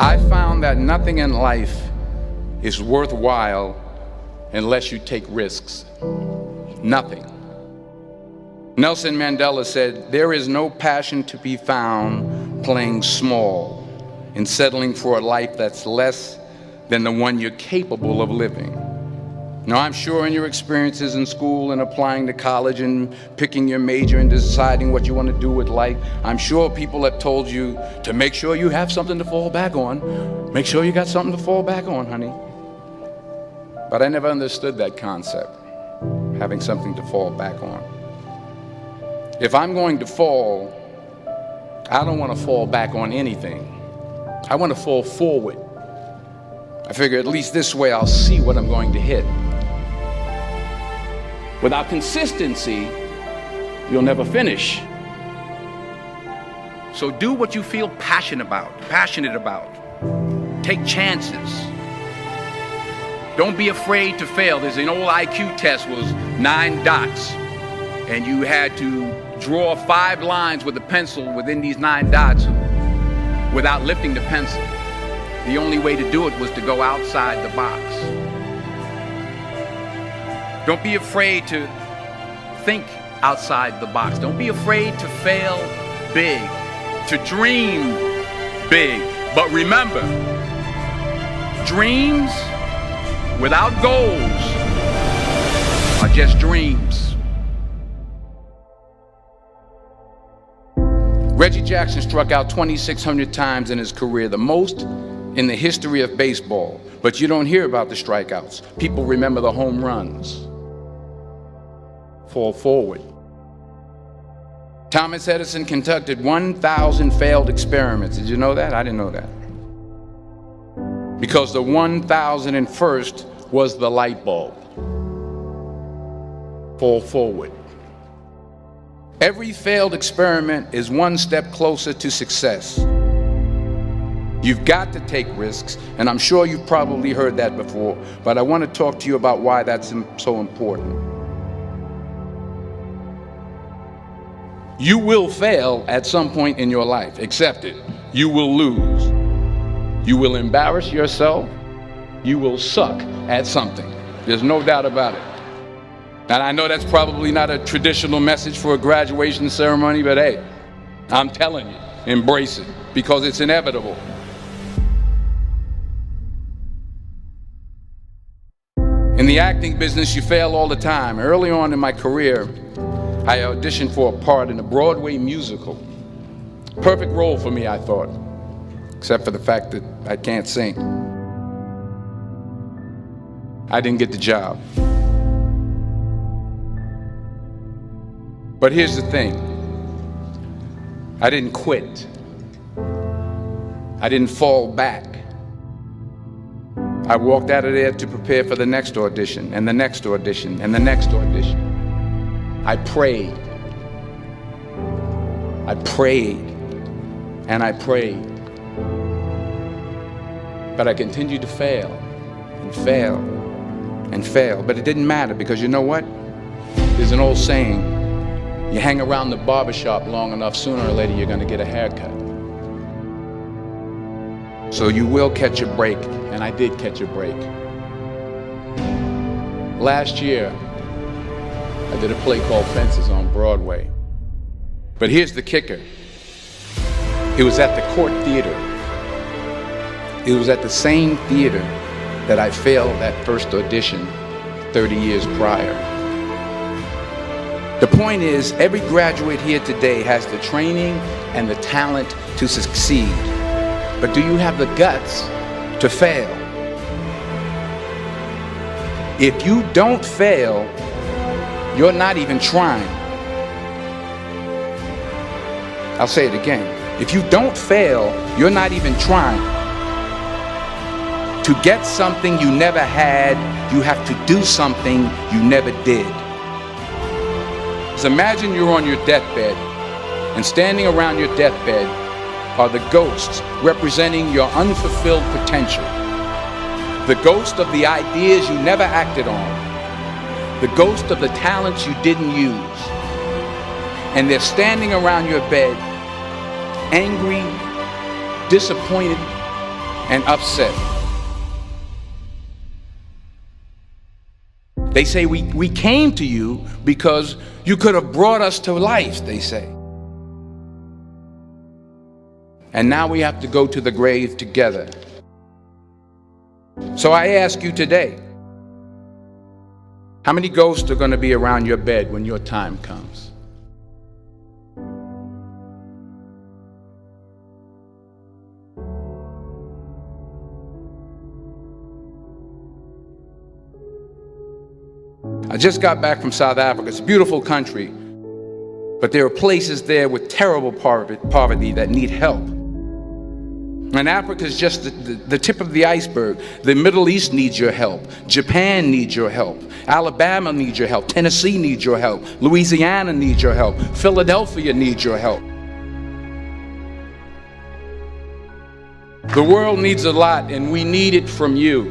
I found that nothing in life is worthwhile unless you take risks. Nothing. Nelson Mandela said, "There is no passion to be found playing small and settling for a life that's less than the one you're capable of living." Now, I'm sure in your experiences in school and applying to college and picking your major and deciding what you want to do with life, I'm sure people have told you to make sure you have something to fall back on. Make sure you got something to fall back on, honey. But I never understood that concept, having something to fall back on. If I'm going to fall, I don't want to fall back on anything. I want to fall forward. I figure at least this way I'll see what I'm going to hit. Without consistency, you'll never finish. So do what you feel passionate about. Take chances. Don't be afraid to fail. There's an old IQ test was 9 dots, and you had to draw 5 lines with a pencil within these 9 dots without lifting the pencil. The only way to do it was to go outside the box. Don't be afraid to think outside the box. Don't be afraid to fail big, to dream big. But remember, dreams without goals are just dreams. Reggie Jackson struck out 2,600 times in his career, the most in the history of baseball. But you don't hear about the strikeouts. People remember the home runs. Fall forward. Thomas Edison conducted 1,000 failed experiments. Did you know that? I didn't know that. Because the 1,001st was the light bulb. Fall forward. Every failed experiment is one step closer to success. You've got to take risks, and I'm sure you've probably heard that before, but I want to talk to you about why that's so important. You will fail at some point in your life. Accept it. You will lose. You will embarrass yourself. You will suck at something. There's no doubt about it. And I know that's probably not a traditional message for a graduation ceremony, but hey, I'm telling you, embrace it, because it's inevitable. In the acting business, you fail all the time. Early on in my career, I auditioned for a part in a Broadway musical. Perfect role for me, I thought, except for the fact that I can't sing. I didn't get the job. But here's the thing. I didn't quit. I didn't fall back. I walked out of there to prepare for the next audition, and the next audition, and the next audition. I prayed. I prayed. And I prayed. But I continued to fail and fail and fail. But it didn't matter, because you know what? There's an old saying, you hang around the barbershop long enough, sooner or later you're going to get a haircut. So you will catch a break, and I did catch a break. Last year, I did a play called Fences on Broadway. But here's the kicker. It was at the Court Theater. It was at the same theater that I failed that first audition 30 years prior. The point is, every graduate here today has the training and the talent to succeed. But do you have the guts to fail? If you don't fail, you're not even trying. I'll say it again. If you don't fail, you're not even trying. To get something you never had, you have to do something you never did. So imagine you're on your deathbed, and standing around your deathbed are the ghosts representing your unfulfilled potential. The ghost of the ideas you never acted on. The ghost of the talents you didn't use. And they're standing around your bed, angry, disappointed, and upset. They say we came to you because you could have brought us to life, they say. And now we have to go to the grave together. So I ask you today, how many ghosts are going to be around your bed when your time comes? I just got back from South Africa. It's a beautiful country, but there are places there with terrible poverty that need help. And Africa is just the tip of the iceberg. The Middle East needs your help. Japan needs your help. Alabama needs your help. Tennessee needs your help. Louisiana needs your help. Philadelphia needs your help. The world needs a lot, and we need it from you.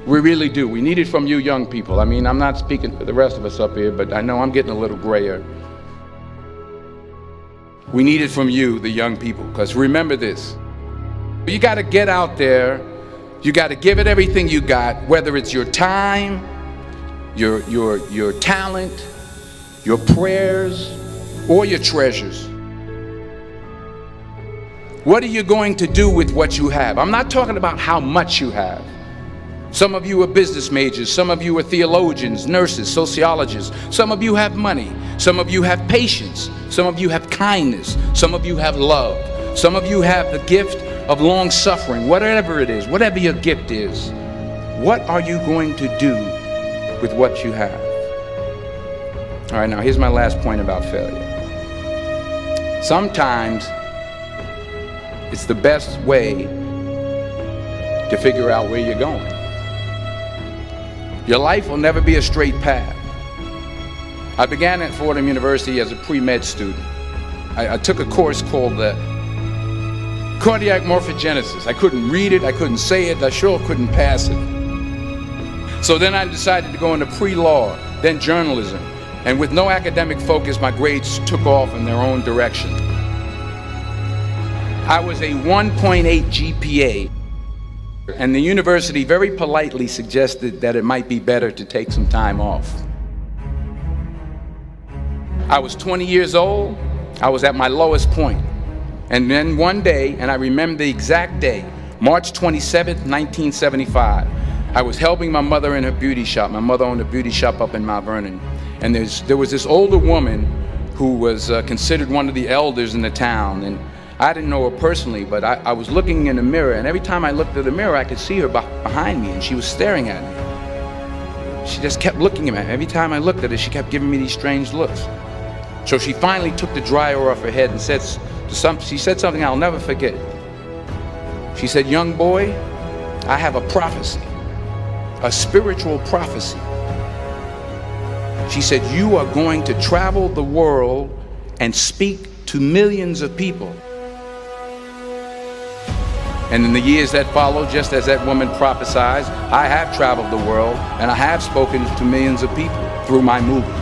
We really do. We need it from you young people. I mean, I'm not speaking for the rest of us up here, but I know I'm getting a little grayer. We need it from you, the young people, because remember this. You got to get out there. You got to give it everything you got, whether it's your time, your talent, your prayers, or your treasures. What are you going to do with what you have? I'm not talking about how much you have. Some of you are business majors, some of you are theologians, nurses, sociologists. Some of you have money, some of you have patience, some of you have kindness, some of you have love, some of you have the gift of long suffering. Whatever it is, whatever your gift is, what are you going to do with what you have? All right, now here's my last point about failure. Sometimes it's the best way to figure out where you're going. Your life will never be a straight path. I began at Fordham University as a pre-med student. I took a course called cardiac morphogenesis. I couldn't read it, I couldn't say it, I sure couldn't pass it. So then I decided to go into pre-law, then journalism. And with no academic focus, my grades took off in their own direction. I was a 1.8 GPA. And the university very politely suggested that it might be better to take some time off. I was 20 years old. I was at my lowest point. And then one day, and I remember the exact day, March 27th, 1975, I was helping my mother in her beauty shop. My mother owned a beauty shop up in Mount Vernon. And there was this older woman who was considered one of the elders in the town. And I didn't know her personally, but I was looking in the mirror, and every time I looked at the mirror, I could see her behind me, and she was staring at me. She just kept looking at me. Every time I looked at her, she kept giving me these strange looks. So she finally took the dryer off her head and she said something I'll never forget. She said, "Young boy, I have a prophecy, a spiritual prophecy." She said, "You are going to travel the world and speak to millions of people." And in the years that followed, just as that woman prophesied, I have traveled the world and I have spoken to millions of people through my movies.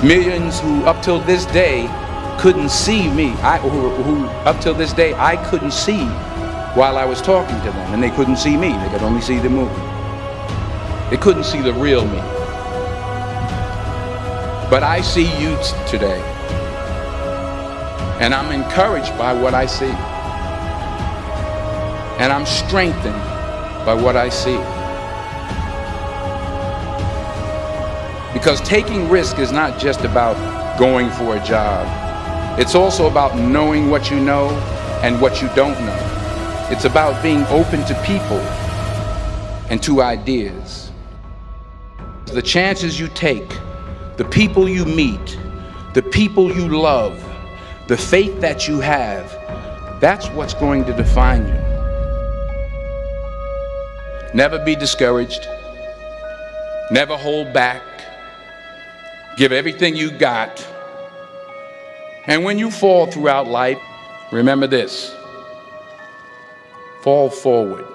Millions who up till this day couldn't see me, who up till this day I couldn't see while I was talking to them, and they couldn't see me, they could only see the movie. They couldn't see the real me. But I see you today, and I'm encouraged by what I see. And I'm strengthened by what I see. Because taking risk is not just about going for a job. It's also about knowing what you know and what you don't know. It's about being open to people and to ideas. The chances you take, the people you meet, the people you love, the faith that you have, that's what's going to define you. Never be discouraged. Never hold back. Give everything you got. And when you fall throughout life, remember this: fall forward.